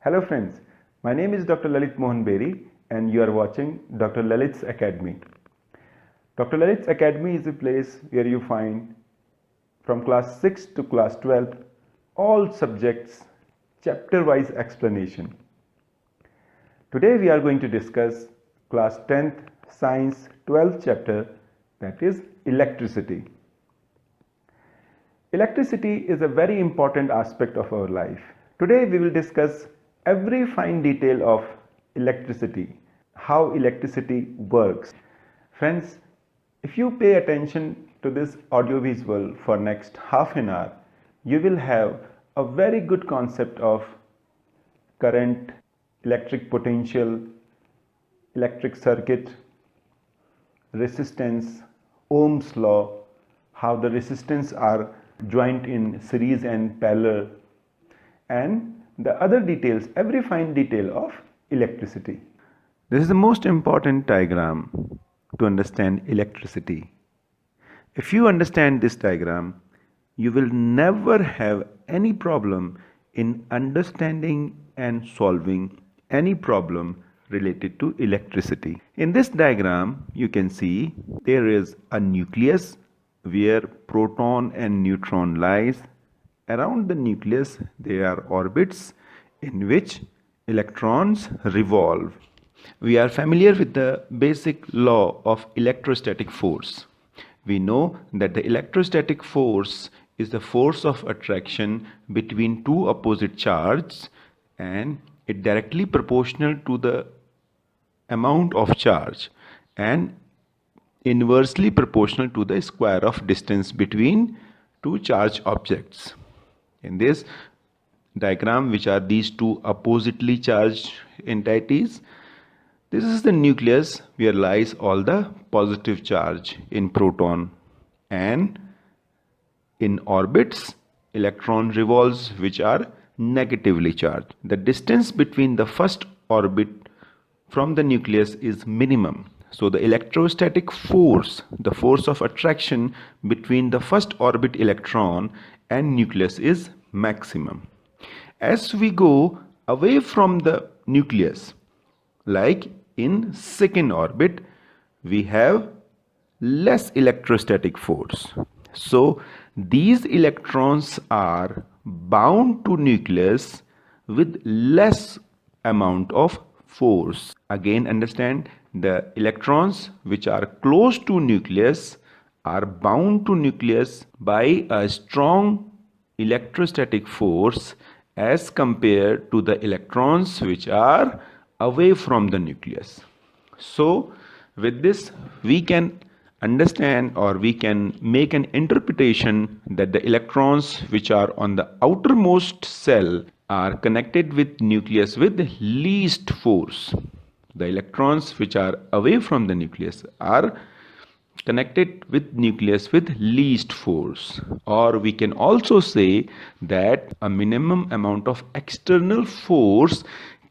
Hello friends, my name is Dr. Lalit Mohan Beri and you are watching Dr. Lalit's Academy. Dr. Lalit's Academy is a place where you find from class 6 to class 12 all subjects chapter wise explanation. Today we are going to discuss class 10th science 12th chapter, that is electricity. Electricity is a very important aspect of our life. Today we will discuss every fine detail of electricity, how electricity works. Friends, if you pay attention to this audiovisual for next half an hour, you will have a very good concept of current, electric potential, electric circuit, resistance, Ohm's law, how the resistance are joined in series and parallel, and the other details, every fine detail of electricity. This is the most important diagram to understand electricity. If you understand this diagram, you will never have any problem in understanding and solving any problem related to electricity. In this diagram, you can see there is a nucleus where proton and neutron lies. Around the nucleus there are orbits in which electrons revolve. We are familiar with the basic law of electrostatic force. We know that the electrostatic force is the force of attraction between two opposite charges, and it directly proportional to the amount of charge and inversely proportional to the square of distance between two charged objects. In this diagram, which are these two oppositely charged entities, this is the nucleus where lies all the positive charge in proton, and in orbits electron revolves which are negatively charged. The distance between the first orbit from the nucleus is minimum. So the electrostatic force, the force of attraction between the first orbit electron and nucleus is maximum. As we go away from the nucleus, like in second orbit, we have less electrostatic force. So these electrons are bound to nucleus with less amount of force. Again, understand, the electrons which are close to nucleus are bound to nucleus by a strong electrostatic force as compared to the electrons which are away from the nucleus. So with this we can understand, or we can make an interpretation, that the electrons which are on the outermost cell are connected with nucleus with least force. The electrons which are away from the nucleus are connected with nucleus with least force. Or we can also say that a minimum amount of external force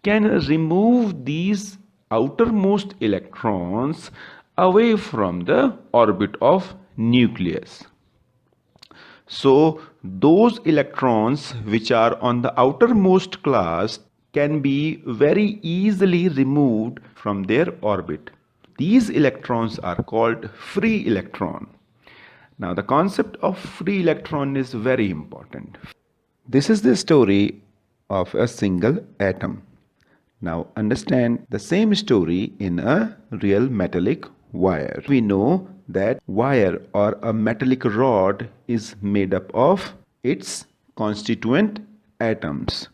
can remove these outermost electrons away from the orbit of nucleus. So those electrons which are on the outermost class can be very easily removed from their orbit. These electrons are called free electron. Now the concept of free electron is very important. This is the story of a single atom. Now understand the same story in a real metallic wire. We know that wire or a metallic rod is made up of its constituent atoms.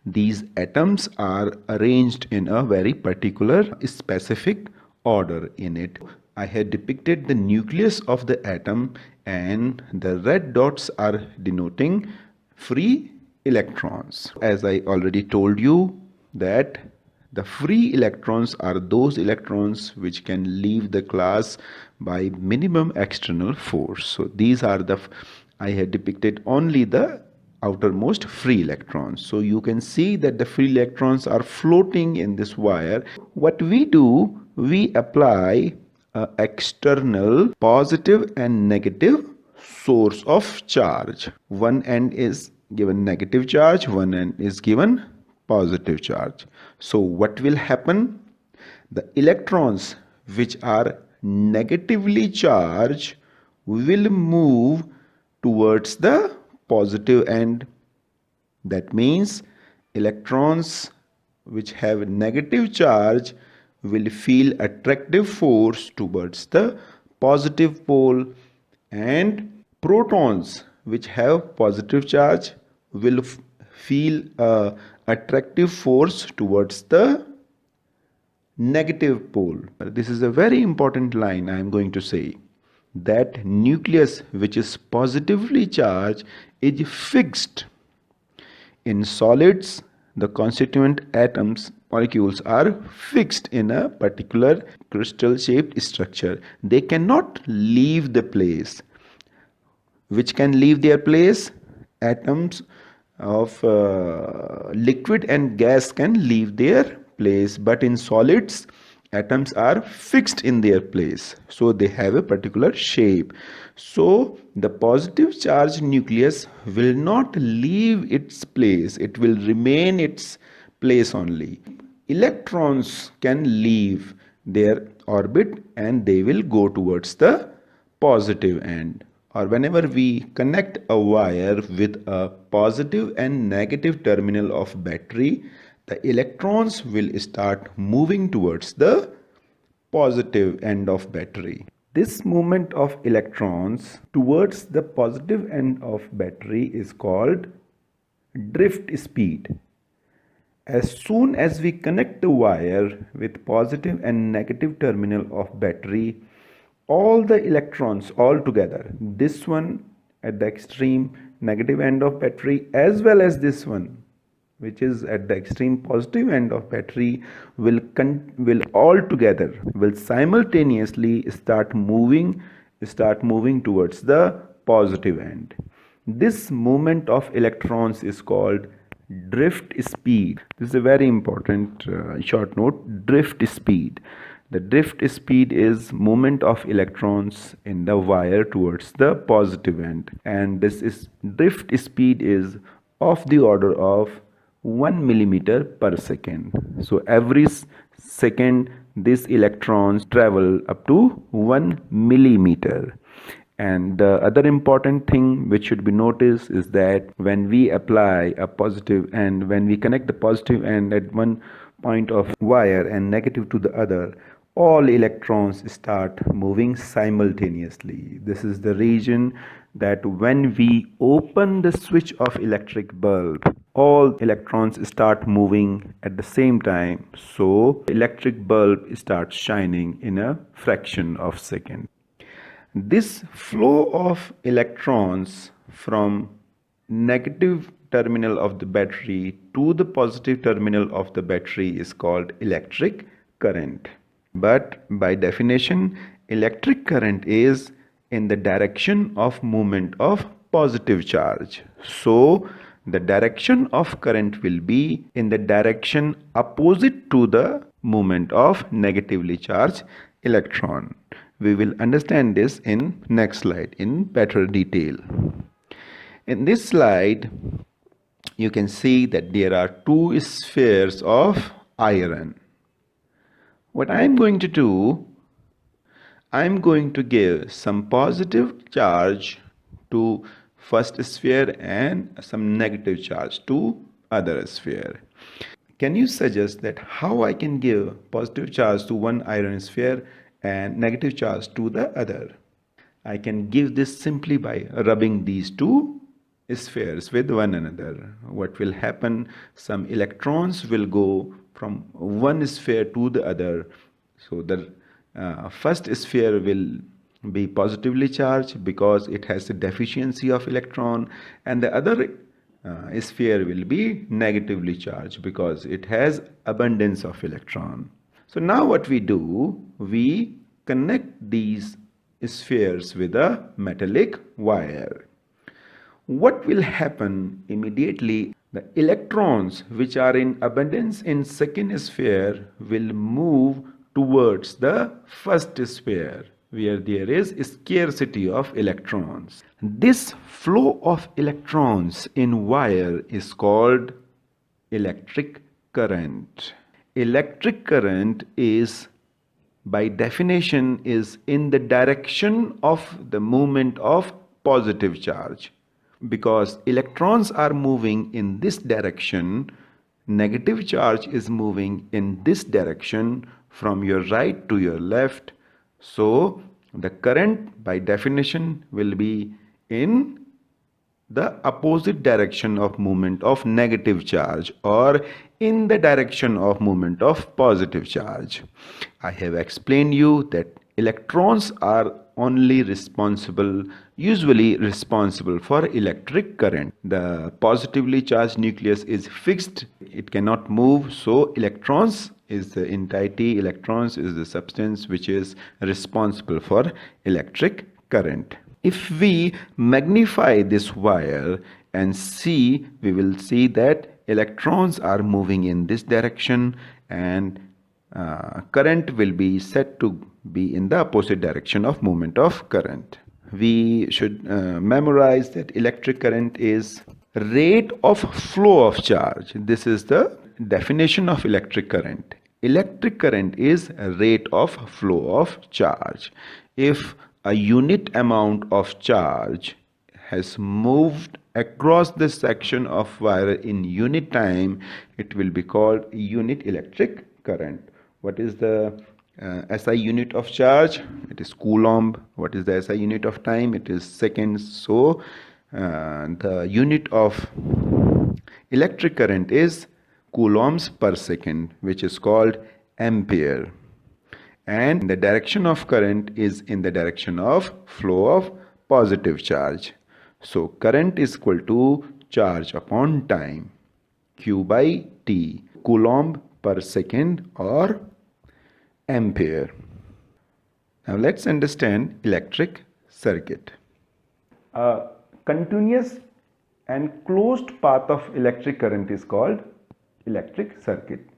These atoms are arranged in a very particular specific order in it. I had depicted the nucleus of the atom, and the red dots are denoting free electrons. As I already told you, that the free electrons are those electrons which can leave the class by minimum external force. So these are the, I had depicted only the outermost free electrons. So you can see that the free electrons are floating in this wire. What we do, we apply an external positive and negative source of charge. One end is given negative charge, one end is given positive charge. So what will happen? The electrons which are negatively charged will move towards the positive end. That means electrons which have negative charge will feel attractive force towards the positive pole, and protons which have positive charge will feel a attractive force towards the negative pole. This is a very important line I am going to say, that nucleus which is positively charged is fixed. In solids, the constituent atoms, molecules are fixed in a particular crystal shaped structure. They cannot leave the place. Which can leave their place? Atoms of liquid and gas can leave their place, but in solids atoms are fixed in their place, so they have a particular shape. So the positive charge nucleus will not leave its place, it will remain its place only. Electrons can leave their orbit and they will go towards the positive end. Or whenever we connect a wire with a positive and negative terminal of battery, the electrons will start moving towards the positive end of battery. This movement of electrons towards the positive end of battery is called drift speed. As soon as we connect the wire with positive and negative terminal of battery, all the electrons all together, this one at the extreme negative end of battery as well as this one which is at the extreme positive end of battery, will simultaneously start moving towards the positive end. This movement of electrons is called drift speed. This is a very important short note, drift speed. The drift speed is movement of electrons in the wire towards the positive end, and drift speed is of the order of 1 millimeter per second. So every second these electrons travel up to 1 millimeter. And the other important thing which should be noticed is that when we apply a positive and when we connect the positive end at one point of wire and negative to the other, all electrons start moving simultaneously. This is the reason that when we open the switch of electric bulb, all electrons start moving at the same time. So electric bulb starts shining in a fraction of a second. This flow of electrons from negative terminal of the battery to the positive terminal of the battery is called electric current. But by definition, electric current is in the direction of movement of positive charge. So the direction of current will be in the direction opposite to the movement of negatively charged electron. We will understand this in next slide in better detail. In this slide, you can see that there are two spheres of iron. What I am going to do, I am going to give some positive charge to first sphere and some negative charge to other sphere. Can you suggest that how I can give positive charge to one iron sphere and negative charge to the other? I can give this simply by rubbing these two spheres with one another. What will happen? Some electrons will go from one sphere to the other. So the first sphere will be positively charged because it has a deficiency of electron, and the other sphere will be negatively charged because it has abundance of electron. So now what we do, we connect these spheres with a metallic wire. What will happen immediately? The electrons which are in abundance in second sphere will move towards the first sphere where there is scarcity of electrons. This flow of electrons in wire is called electric current. Electric current is, by definition, is in the direction of the movement of positive charge. Because electrons are moving in this direction, negative charge is moving in this direction from your right to your left. So the current by definition will be in the opposite direction of movement of negative charge, or in the direction of movement of positive charge. I have explained you that electrons are usually responsible for electric current. The positively charged nucleus is fixed, it cannot move, so electrons is the entity, electrons is the substance which is responsible for electric current. If we magnify this wire and see, we will see that electrons are moving in this direction, and current will be said to be in the opposite direction of movement of current. We should memorize that electric current is rate of flow of charge. This is the definition of electric current. Electric current is a rate of flow of charge. If a unit amount of charge has moved across the section of wire in unit time, it will be called unit electric current. What is the SI unit of charge? It is coulomb. What is the SI unit of time? It is seconds. So the unit of electric current is coulombs per second, which is called ampere. And the direction of current is in the direction of flow of positive charge. So current is equal to charge upon time, Q by T, coulomb per second or ampere. Now let's understand electric circuit. A continuous and closed path of electric current is called electric circuit.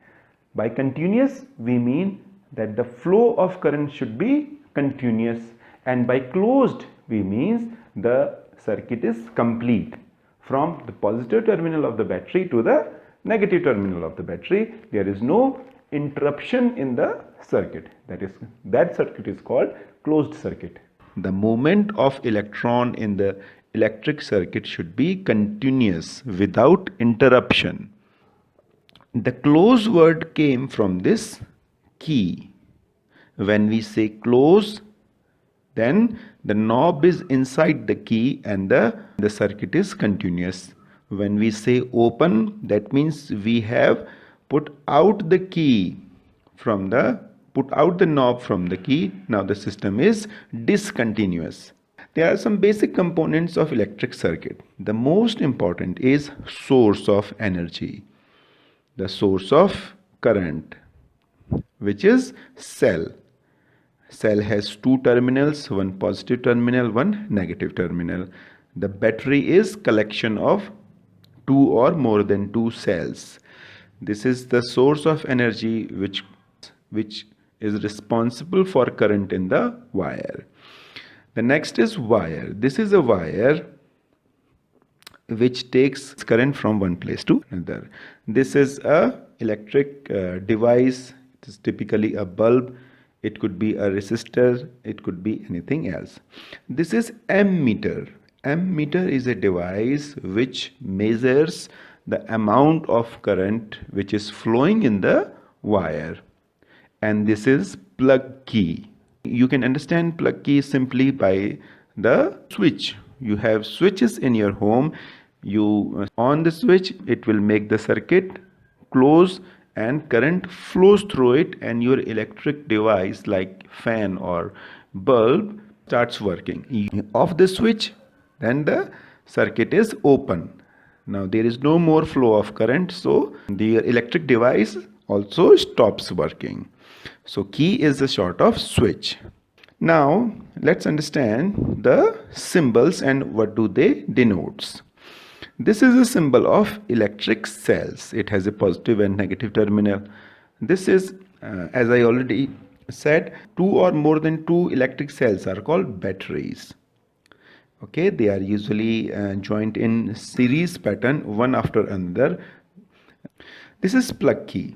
By continuous we mean that the flow of current should be continuous, and by closed we means the circuit is complete from the positive terminal of the battery to the negative terminal of the battery. There is no interruption in the circuit. That circuit is called closed circuit. The movement of electron in the electric circuit should be continuous without interruption. The close word came from this key. When we say close, then the knob is inside the key and the circuit is continuous. When we say open, that means we have put out the knob from the key. Now the system is discontinuous. There are some basic components of electric circuit. The most important is source of energy, the source of current, which is cell. Cell has two terminals, one positive terminal, one negative terminal. The battery is collection of two or more than two cells. This is the source of energy which is responsible for current in the wire. The next is wire. This is a wire which takes current from one place to another. This is a electric device. It is typically a bulb. It could be a resistor. It could be anything else. This is ammeter. Ammeter is a device which measures the amount of current which is flowing in the wire. And this is plug key. You can understand plug key simply by the switch. You have switches in your home. You on the switch, it will make the circuit close and current flows through it, and your electric device like fan or bulb starts working. Off the switch, then the circuit is open. Now there is no more flow of current, so the electric device also stops working. So key is the short of switch. Now let's understand the symbols and what do they denote. This is a symbol of electric cells. It has a positive and negative terminal. This is, as I already said, two or more than two electric cells are called batteries. Okay, they are usually joined in series pattern, one after another. This is plug key.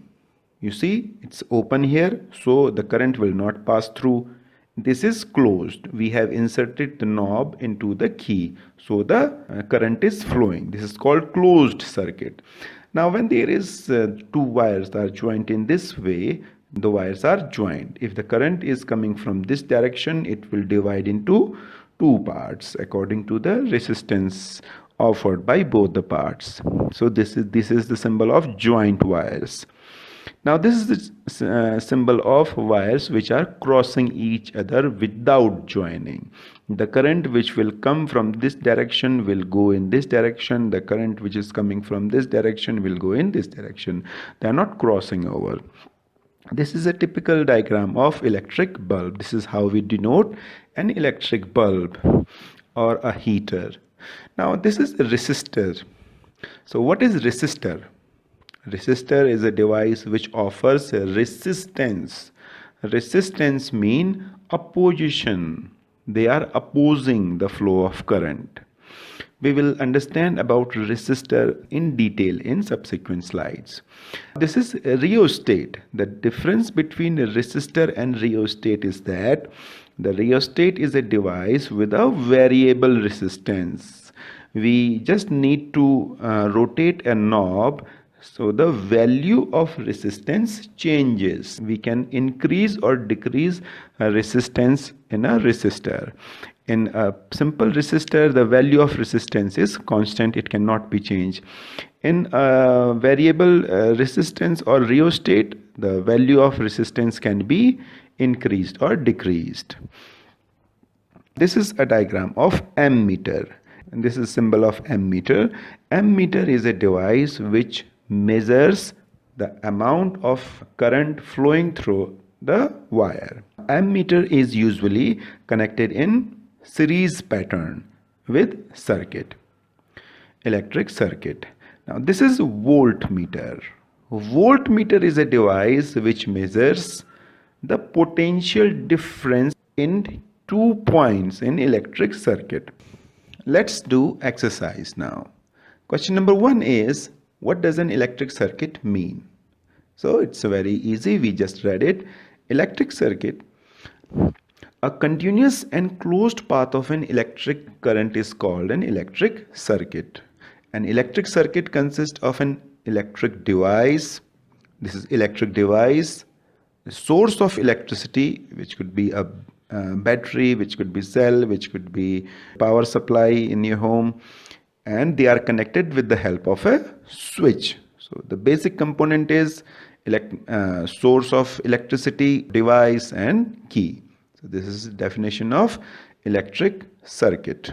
You see, it's open here, so the current will not pass through. This is closed. We have inserted the knob into the key, so the current is flowing. This is called closed circuit. Now when there is two wires that are joined in this way, the wires are joined. If the current is coming from this direction, it will divide into two parts according to the resistance offered by both the parts. So this is the symbol of joint wires. Now this is the symbol of wires which are crossing each other without joining. The current which will come from this direction will go in this direction. The current which is coming from this direction will go in this direction. They are not crossing over. This is a typical diagram of electric bulb. This is how we denote an electric bulb or a heater. Now this is a resistor. So what is resistor? Resistor is a device which offers resistance. Resistance means opposition. They are opposing the flow of current. We will understand about resistor in detail in subsequent slides. This is a rheostat. The difference between a resistor and rheostat is that the rheostat is a device with a variable resistance. We just need to rotate a knob, so the value of resistance changes. We can increase or decrease resistance in a resistor. In a simple resistor, the value of resistance is constant, it cannot be changed. In a variable resistance or rheostat, the value of resistance can be increased or decreased. This is a diagram of ammeter, and this is symbol of ammeter. Ammeter is a device which measures the amount of current flowing through the wire. Ammeter is usually connected in series pattern with circuit, electric circuit. Now this is voltmeter. Voltmeter is a device which measures the potential difference in 2 points in electric circuit. Let's do exercise now. Question number 1 is, what does an electric circuit mean? So it's very easy, we just read it. Electric circuit, a continuous and closed path of an electric current is called an electric circuit. An electric circuit consists of an electric device. This is electric device, the source of electricity, which could be a battery, which could be cell, which could be power supply in your home, and they are connected with the help of a switch. So the basic component is source of electricity, device, and key. So this is the definition of electric circuit.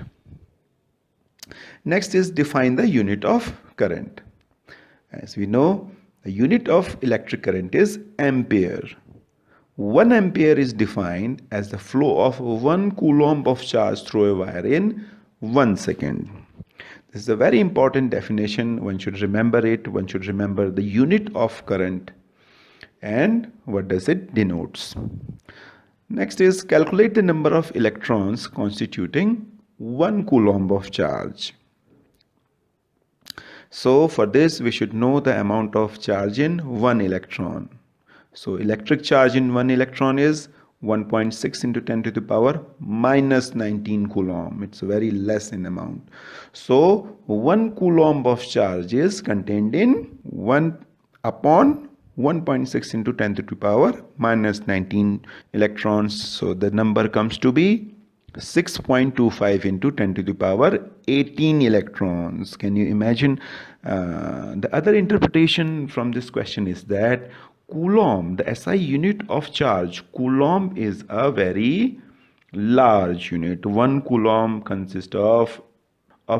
Next is define the unit of current. As we know, the unit of electric current is ampere. 1 ampere is defined as the flow of 1 coulomb of charge through a wire in 1 second. This is a very important definition. One should remember it. One should remember the unit of current and what does it denotes. Next is calculate the number of electrons constituting 1 coulomb of charge. So for this we should know the amount of charge in 1 electron. So electric charge in 1 electron is 1.6 into 10 to the power minus 19 coulomb. It's very less in amount. So 1 coulomb of charge is contained in 1 upon 1.6 into 10 to the power minus 19 electrons. So the number comes to be 6.25 into 10 to the power 18 electrons. Can you imagine? The other interpretation from this question is that coulomb, the SI unit of charge, coulomb is a very large unit. 1 coulomb consists of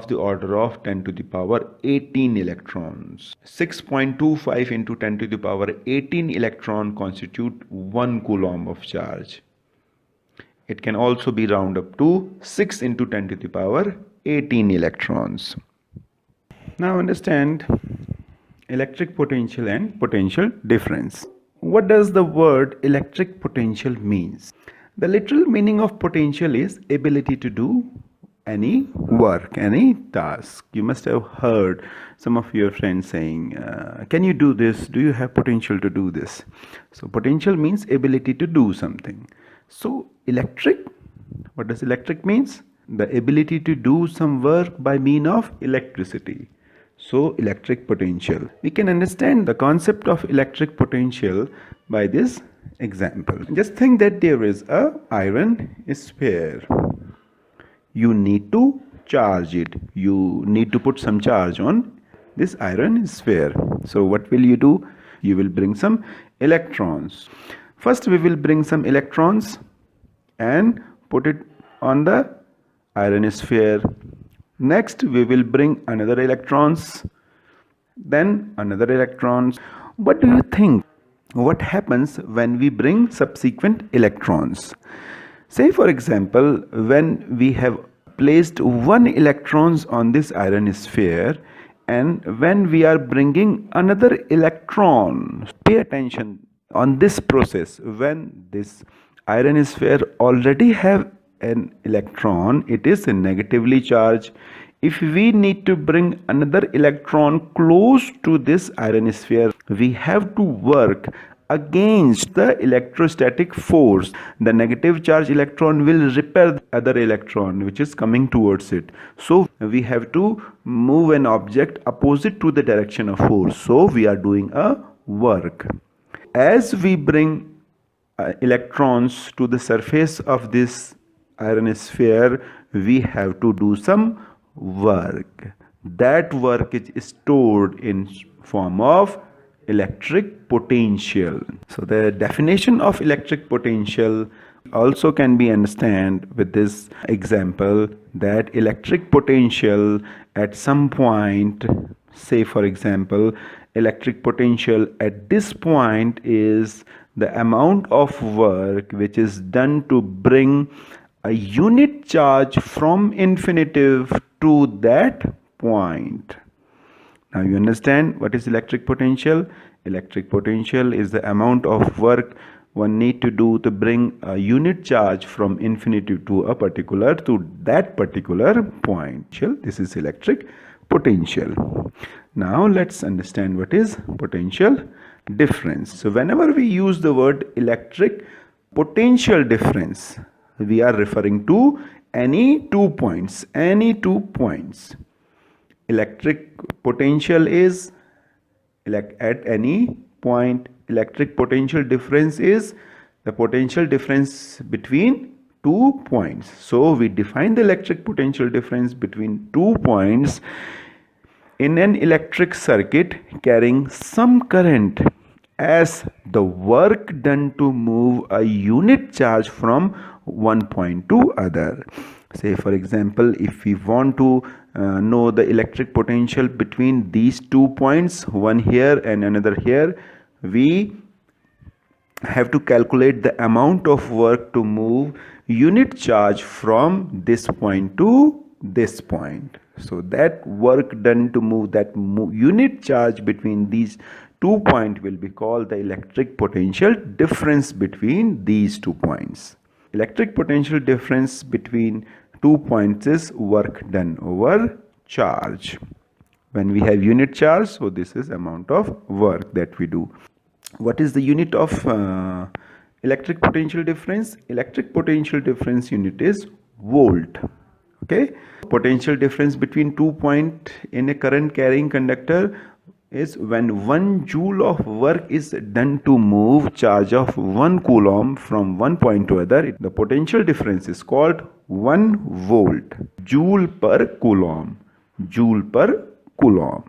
the order of 10 to the power 18 electrons. 6.25 into 10 to the power 18 electron constitute 1 coulomb of charge. It can also be round up to 6 into 10 to the power 18 electrons. Now understand electric potential and potential difference. What does the word electric potential means? The literal meaning of potential is ability to do any work, any task. You must have heard some of your friends saying, can you do this? Do you have potential to do this? So potential means ability to do something. So electric, what does electric means? The ability to do some work by means of electricity. So electric potential. We can understand the concept of electric potential by this example. Just think that there is a iron sphere. You need to charge it. You need to put some charge on this iron sphere. So what will you do? You will bring some electrons. First we will bring some electrons and put it on the iron sphere. Next we will bring another electrons, then another electrons. What do you think? What happens when we bring subsequent electrons? Say for example, when we have placed one electrons on this iron sphere, and when we are bringing another electron, pay attention on this process. When this iron sphere already have an electron, it is negatively charged. If we need to bring another electron close to this iron sphere, we have to work against the electrostatic force. The negative charge electron will repel the other electron which is coming towards it. So we have to move an object opposite to the direction of force. So we are doing a work. As we bring electrons to the surface of this iron sphere, we have to do some work. That work is stored in form of electric potential. So the definition of electric potential also can be understood with this example, that electric potential at some point, say for example, electric potential at this point is the amount of work which is done to bring a unit charge from infinitive to that point. Now you understand what is electric potential? Electric potential is the amount of work one need to do to bring a unit charge from infinity to that particular point. This is electric potential. Now let's understand what is potential difference. So whenever we use the word electric potential difference, we are referring to any 2 points. Electric potential is at any point. Electric potential difference is the potential difference between 2 points. So we define the electric potential difference between 2 points in an electric circuit carrying some current as the work done to move a unit charge from one point to other. Say for example, if we want to know the electric potential between these 2 points, one here and another here, we have to calculate the amount of work to move unit charge from this point to this point. So that work done to move that unit charge between these 2 points will be called the electric potential difference between these 2 points. Electric potential difference between 2 points is work done over charge. When we have unit charge, so this is amount of work that we do. What is the unit of electric potential difference? Electric potential difference unit is volt. Okay. Potential difference between 2 points in a current carrying conductor is when 1 joule of work is done to move charge of 1 coulomb from one point to other. The potential difference is called 1 volt. Joule per coulomb. Joule per coulomb.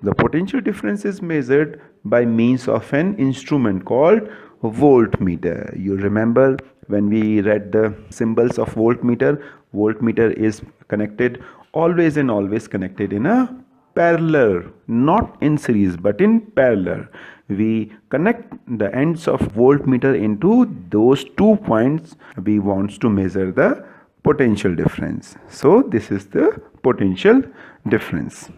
The potential difference is measured by means of an instrument called voltmeter. You remember when we read the symbols of voltmeter? Voltmeter is connected, always and always connected in a parallel, not in series but in parallel. We connect the ends of voltmeter into those 2 points we want to measure the potential difference. So this is the potential difference.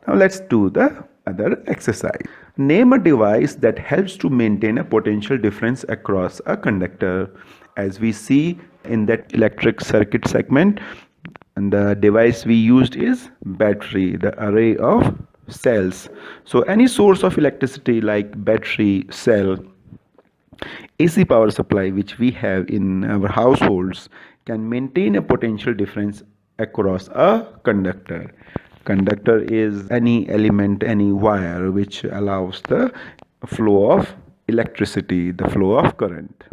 Now let's do the other exercise. Name a device that helps to maintain a potential difference across a conductor. As we see in that electric circuit segment, and the device we used is battery, the array of cells. So any source of electricity like battery, cell, AC power supply which we have in our households can maintain a potential difference across a conductor. Conductor is any element, any wire which allows the flow of electricity, the flow of current.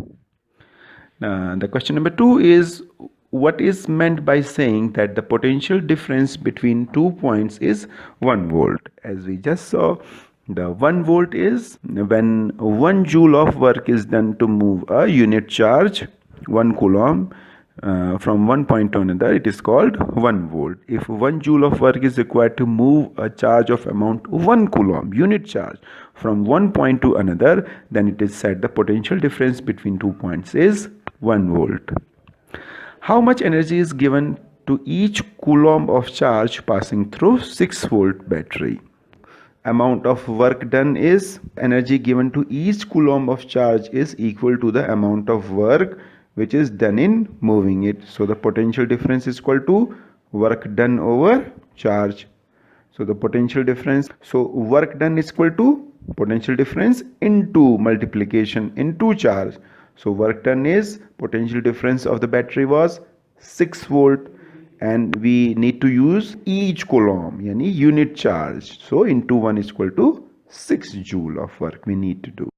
The question number 2 is, what is meant by saying that the potential difference between 2 points is 1 volt? As we just saw, the 1 volt is when 1 joule of work is done to move a unit charge 1 coulomb from one point to another. It is called 1 volt. If 1 joule of work is required to move a charge of amount 1 coulomb unit charge from one point to another, then it is said the potential difference between 2 points is 1 volt. How much energy is given to each coulomb of charge passing through 6 volt battery? Amount of work done is energy given to each coulomb of charge is equal to the amount of work which is done in moving it. So the potential difference is equal to work done over charge. So the potential difference, so work done is equal to potential difference into multiplication into charge. So work done is potential difference of the battery was 6 volt, and we need to use each coulomb, yani unit charge. So into 1 is equal to 6 joule of work we need to do.